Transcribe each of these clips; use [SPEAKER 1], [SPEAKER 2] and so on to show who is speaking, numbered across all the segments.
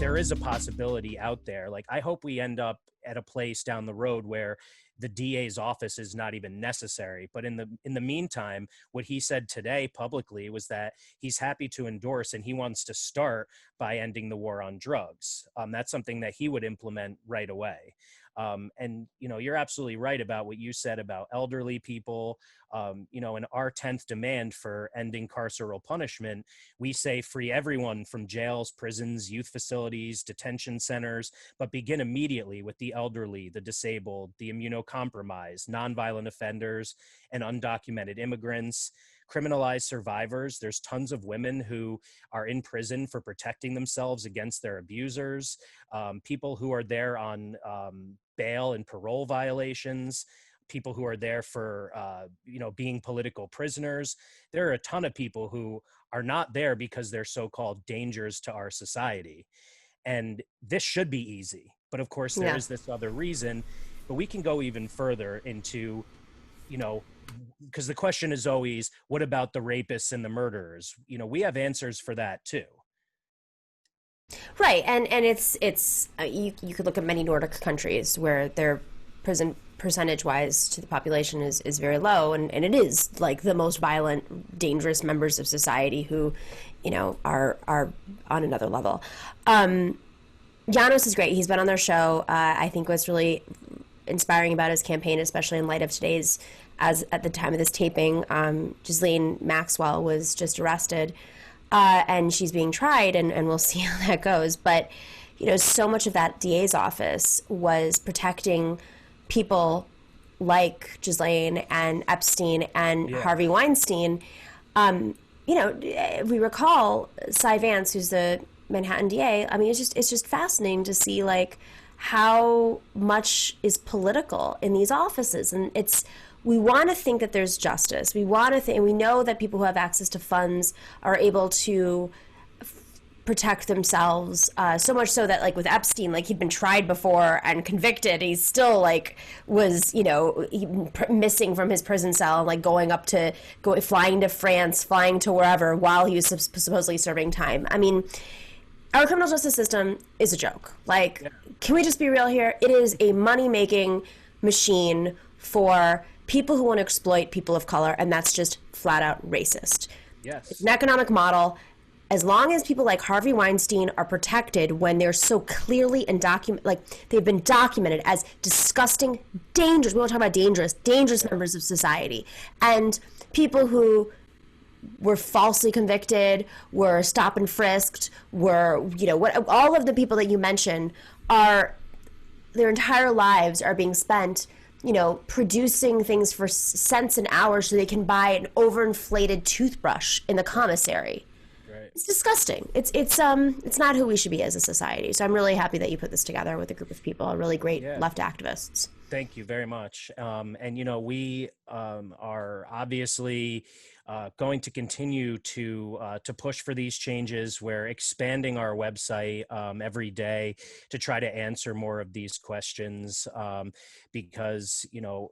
[SPEAKER 1] there is a possibility out there. Like, I hope we end up at a place down the road where the DA's office is not even necessary. But in the meantime, what he said today publicly was that he's happy to endorse, and he wants to start by ending the war on drugs. That's something that he would implement right away. And, you know, you're absolutely right about what you said about elderly people. You know, in our 10th demand for ending carceral punishment, we say free everyone from jails, prisons, youth facilities, detention centers, but begin immediately with the elderly, the disabled, the immunocompromised, nonviolent offenders, and undocumented immigrants. Criminalize survivors. There's tons of women who are in prison for protecting themselves against their abusers. People who are there on bail and parole violations, people who are there for, you know, being political prisoners. There are a ton of people who are not there because they're so-called dangers to our society. And this should be easy. But of course, there is this other reason. But we can go even further into, you know, because the question is always, what about the rapists and the murderers? You know, we have answers for that too.
[SPEAKER 2] Right, and it's you could look at many Nordic countries where their prison percentage-wise to the population is very low, and it is like the most violent, dangerous members of society who, you know, are on another level. Janos is great. He's been on their show. I think what's really inspiring about his campaign, especially in light of today's, as at the time of this taping, Ghislaine Maxwell was just arrested. And she's being tried, and we'll see how that goes. But, you know, so much of that DA's office was protecting people like Ghislaine and Epstein and Harvey Weinstein. You know, if we recall, Cy Vance, who's the Manhattan DA, I mean, it's just fascinating to see, like, how much is political in these offices. And we want to think that there's justice. We want to think, and we know that people who have access to funds are able to protect themselves, so much so that, like, with Epstein, like, he'd been tried before and convicted. He still, like, was, you know, missing from his prison cell, like, flying to France, flying to wherever while he was supposedly serving time. I mean, our criminal justice system is a joke. Like, can we just be real here? It is a money-making machine for people who want to exploit people of color, and that's just flat out racist.
[SPEAKER 1] Yes.
[SPEAKER 2] It's an economic model. As long as people like Harvey Weinstein are protected when they're so clearly and they've been documented as disgusting, dangerous, we won't talk about dangerous members of society, and people who were falsely convicted, were stop and frisked, were, you know, all of the people that you mentioned their entire lives are being spent, you know, producing things for cents an hour so they can buy an overinflated toothbrush in the commissary. Right. It's disgusting. It's not who we should be as a society. So I'm really happy that you put this together with a group of people, really great left activists.
[SPEAKER 1] Thank you very much. And, you know, we are obviously going to continue to push for these changes. We're expanding our website every day to try to answer more of these questions because, you know,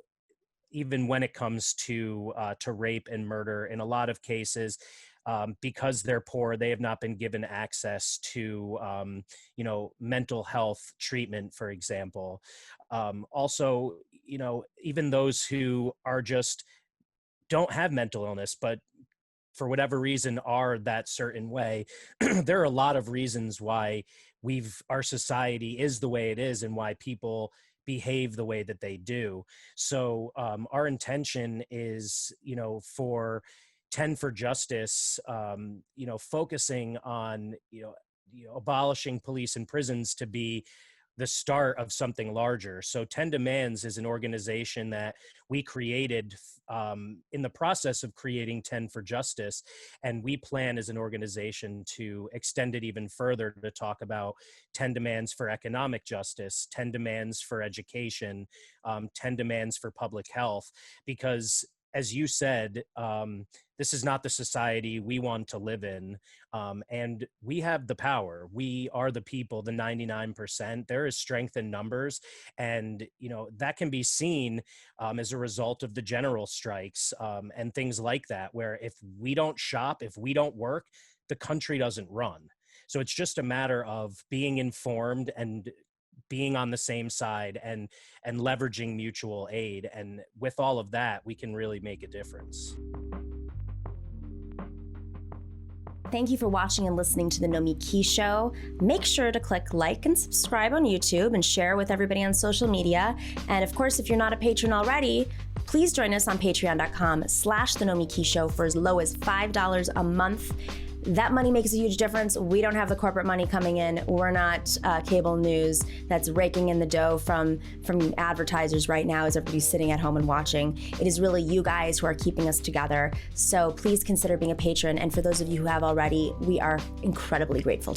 [SPEAKER 1] even when it comes to rape and murder, in a lot of cases, because they're poor, they have not been given access to, you know, mental health treatment, for example. Also, you know, even those who are just don't have mental illness, but for whatever reason are that certain way, there are a lot of reasons why our society is the way it is and why people behave the way that they do. So our intention is, you know, for 10 for Justice, you know, focusing on, you know, abolishing police and prisons to be the start of something larger. So 10 Demands is an organization that we created in the process of creating 10 for Justice. And we plan as an organization to extend it even further to talk about 10 demands for economic justice, 10 demands for education, 10 demands for public health, because as you said, this is not the society we want to live in. And we have the power. We are the people, the 99%. There is strength in numbers. And, you know, that can be seen as a result of the general strikes and things like that, where if we don't shop, if we don't work, the country doesn't run. So it's just a matter of being informed and being on the same side and leveraging mutual aid. And with all of that, we can really make a difference.
[SPEAKER 2] Thank you for watching and listening to the Nomiki Show. Make sure to click like and subscribe on YouTube and share with everybody on social media. And of course, if you're not a patron already, please join us on patreon.com/The Nomiki Show for as low as $5 a month. That money makes a huge difference. We don't have the corporate money coming in. We're not cable news that's raking in the dough from advertisers right now as everybody's sitting at home and watching. It is really you guys who are keeping us together. So please consider being a patron. And for those of you who have already, we are incredibly grateful.